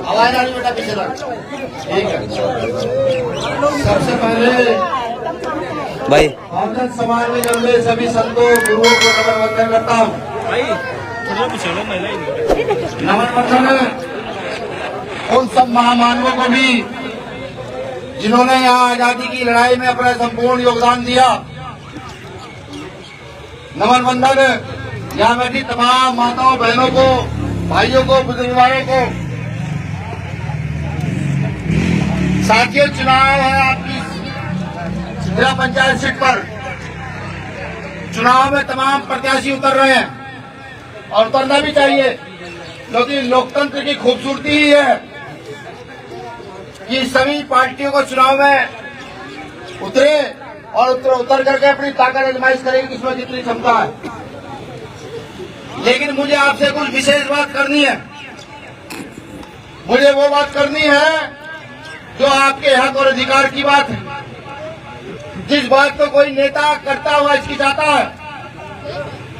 आवाज आनी बेटा पीछे तक। ठीक है, सबसे पहले भाई आनंद समाज में जन्मे सभी संतों गुरुओं को नमन वंदन करता हूँ। नमन वंदन उन सब महामानवों को भी जिन्होंने यहाँ आजादी की लड़ाई में अपना संपूर्ण योगदान दिया। नमन वंदन यहाँ बैठी तमाम माताओं बहनों को, भाइयों को, बुजुर्गों को। साथियों, चुनाव है आपकी जिला पंचायत सीट पर। चुनाव में तमाम प्रत्याशी उतर रहे हैं और उतरना भी चाहिए, क्योंकि लोकतंत्र की खूबसूरती ही है कि सभी पार्टियों को चुनाव में उतरे और उतर करके अपनी ताकत आजमाइश करेगी कि इसमें कितनी क्षमता है। लेकिन मुझे आपसे कुछ विशेष बात करनी है। मुझे वो बात करनी है जो आपके हक और अधिकार की बात है। जिस बात को कोई नेता करता हुआ हिचकिचाता है,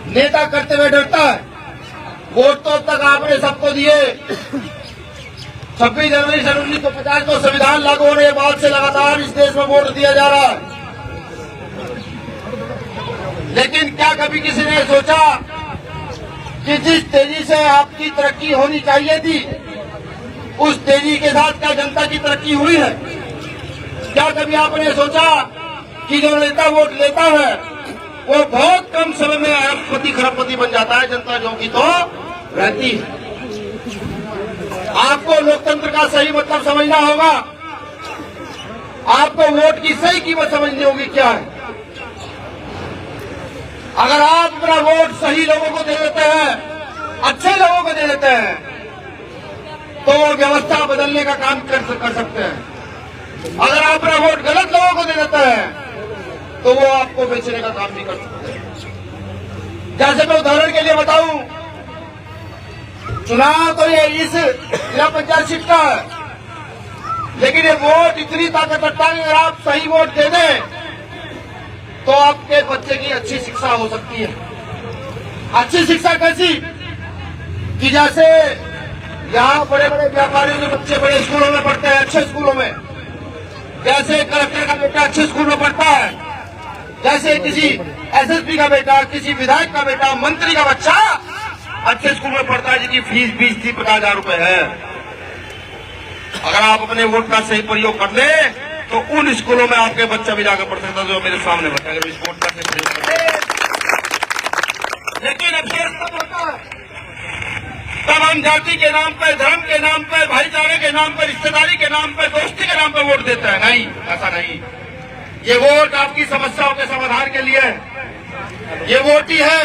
नेता करते हुए डरता है। वोट तो अब तक आपने सबको दिए। 26 जनवरी सन 1950 को संविधान लागू होने के बाद से लगातार इस देश में वोट दिया जा रहा है। लेकिन क्या कभी किसी ने सोचा कि जिस तेजी से आपकी तरक्की होनी चाहिए थी, उस तेजी के साथ क्या जनता की तरक्की हुई है? क्या कभी आपने सोचा कि जो नेता वोट लेता है वो बहुत कम समय में अरबपति खरबपति बन जाता है, जनता जो की तो रहती है। आपको लोकतंत्र का सही मतलब समझना होगा। आपको वोट की सही कीमत समझनी होगी क्या है। अगर आप अपना वोट सही लोगों को दे देते हैं, अच्छे लोगों को दे देते हैं, तो वो व्यवस्था बदलने का काम कर सकते हैं। अगर आप अपना वोट गलत लोगों को दे देते हैं तो वो आपको बेचने का काम नहीं कर सकते। जैसे मैं उदाहरण के लिए बताऊं, चुनाव तो ये इस जिला पंचायत सीट का है, लेकिन ये वोट इतनी ताकत रखता है कि अगर आप सही वोट दे दें तो आपके बच्चे की अच्छी शिक्षा हो सकती है। अच्छी शिक्षा कैसी कि जैसे यहाँ बड़े बड़े व्यापारियों के बच्चे बड़े स्कूलों में पढ़ते हैं, अच्छे स्कूलों में। जैसे कलेक्टर का बेटा अच्छे स्कूल में पढ़ता है, जैसे किसी एसएसपी का बेटा, किसी विधायक का बेटा, मंत्री का बच्चा अच्छे स्कूल में पढ़ता है, जिसकी फीस 20-50,000 रुपए है। अगर आप अपने वोट का सही प्रयोग कर ले तो उन स्कूलों में आपके बच्चा भी जाकर पढ़ सकता है जो मेरे सामने बैठा है, अगर इस वोट का सही प्रयोग कर ले। लेकिन अफसोस तब होता है तब हम जाति के नाम पर, धर्म के नाम पर, भाईचारे के नाम पर, रिश्तेदारी के नाम पर, दोस्ती के नाम पर वोट देते हैं। नहीं, ऐसा नहीं। ये वोट आपकी समस्याओं के समाधान के लिए है। ये वोट ही है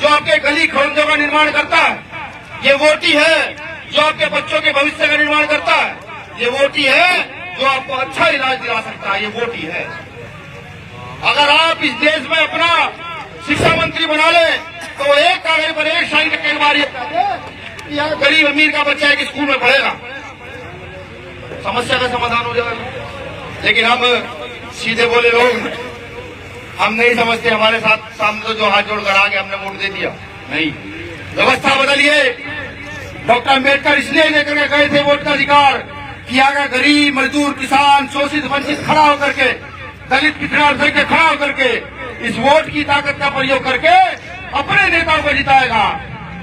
जो आपके गली खड़ंजों का निर्माण करता है। ये वोट ही है जो आपके बच्चों के भविष्य का निर्माण करता है। ये वोट ही है जो आपको अच्छा इलाज दिला सकता है। ये वोट ही है। अगर आप इस देश में अपना शिक्षा मंत्री बना ले तो एक कागज पर एक साइन का कई बार कि यहाँ गरीब अमीर का बच्चा एक स्कूल में पढ़ेगा, समस्या का समाधान हो जाएगा। लेकिन हम सीधे बोले लोग, हम नहीं समझते। हमारे साथ सामने तो जो हाथ जोड़कर आ गए, हमने वोट दे दिया। नहीं, व्यवस्था बदलिए। डॉक्टर अम्बेडकर इसलिए लेकर के गए थे वोट का अधिकार कि अगर गरीब, मजदूर, किसान, शोषित, वंचित खड़ा होकर के, दलित, पिछड़ा वर्ग खड़ा होकर के इस वोट की ताकत का प्रयोग करके अपने नेताओं को जिताएगा।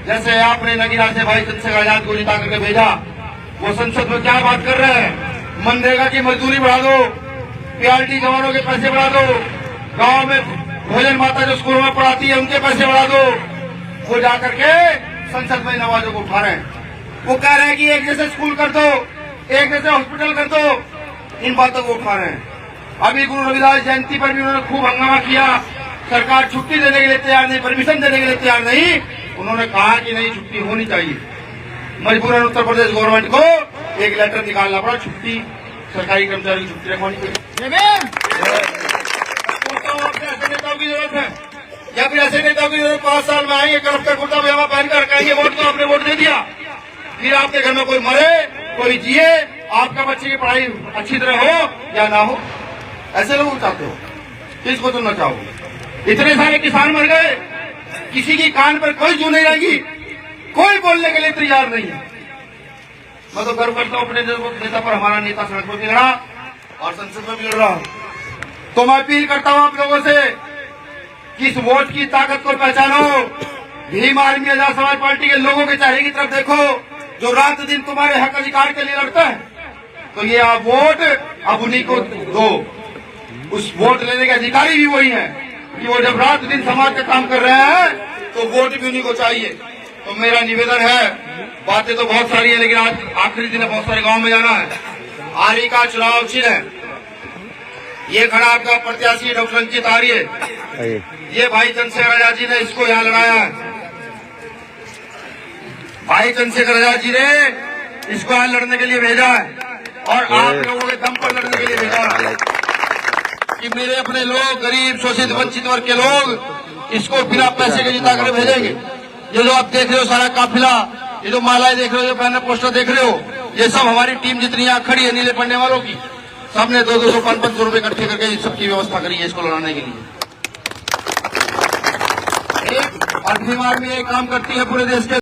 जैसे आपने नगीना से भाई चंद्रशेखर आजाद को जिता करके भेजा, वो संसद में क्या बात कर रहे हैं? मनरेगा की मजदूरी बढ़ा दो, पीआरटी जवानों के पैसे बढ़ा दो, गांव में भोजन माता जो स्कूलों में पढ़ाती है उनके पैसे बढ़ा दो। वो जाकर के संसद में नवाजों को उठा रहे हैं। वो कह रहे हैं कि एक जैसे स्कूल कर दो, एक जैसे हॉस्पिटल कर दो। इन बातों को उठा रहे हैं। अभी गुरु रविदास जयंती पर भी उन्होंने खूब हंगामा किया। सरकार छुट्टी देने के लिए तैयार नहीं, परमिशन देने के लिए तैयार नहीं। उन्होंने कहा कि नहीं, छुट्टी होनी चाहिए। मजबूरन उत्तर प्रदेश गवर्नमेंट को एक लेटर निकालना पड़ा, छुट्टी सरकारी कर्मचारी की छुट्टी रखवानी चाहिए। ऐसे नेताओं की जरूरत है या फिर ऐसे नेताओं की जरूरत 5 साल में आएंगे, कलेक्टर कुर्ता पजामा पहनकर कहेंगे वोट तो आपने वोट दे दिया, फिर आपके घर में कोई मरे कोई जिए, आपका बच्चे की पढ़ाई अच्छी तरह हो या ना हो। ऐसे लोग चाहते हो? किसको चुनना चाहोगे? इतने सारे किसान मर गए, किसी की कान पर कोई जू नहीं रहेगी। कोई बोलने के लिए तैयार नहीं है। मैं तो गर्व करता हूं अपने नेता पर, हमारा नेता सड़क पर भी लड़ा और संसद में भी लड़ रहा। तो मैं अपील करता हूं आप लोगों से कि इस वोट की ताकत को पहचानो। भीम आर्मी आजाद समाज पार्टी के लोगों के चेहरे की तरफ देखो, जो रात दिन तुम्हारे हक अधिकार के लिए लड़ता है। तो ये आप वोट अब उन्हीं को दो। उस वोट लेने के अधिकारी भी वही है कि वो जब रात दिन समाज का काम कर रहे हैं तो वोट भी उन्हीं को चाहिए। तो मेरा निवेदन है, बातें तो बहुत सारी है लेकिन आज आखिरी दिन है, बहुत सारे गांव में जाना है। आर्य का चुनाव चिन्ह है, ये खड़ा आपका प्रत्याशी डॉक्टर अंकित आर्य। ये भाई चंद्रशेखर आजाद जी ने इसको यहाँ लड़ाया है। भाई चंद्रशेखर आजाद जी ने इसको यहाँ लड़ने के लिए भेजा है और आप लोगों के दम पर लड़ने के लिए भेजा है कि मेरे अपने लोग, गरीब शोषित वंचित वर्ग के लोग इसको बिना पैसे के जिता कर भेजेंगे। ये जो आप देख रहे हो सारा काफिला, ये जो मालाएं देख रहे हो, जो बैनर पोस्टर देख रहे हो, ये सब हमारी टीम जितनी यहाँ खड़ी है नीले पन्ने वालों की, सबने 200 500 रुपए इकट्ठे करके सबकी व्यवस्था करी है इसको लड़ाने के लिए। और भीम आर्मी ये काम करती है पूरे देश के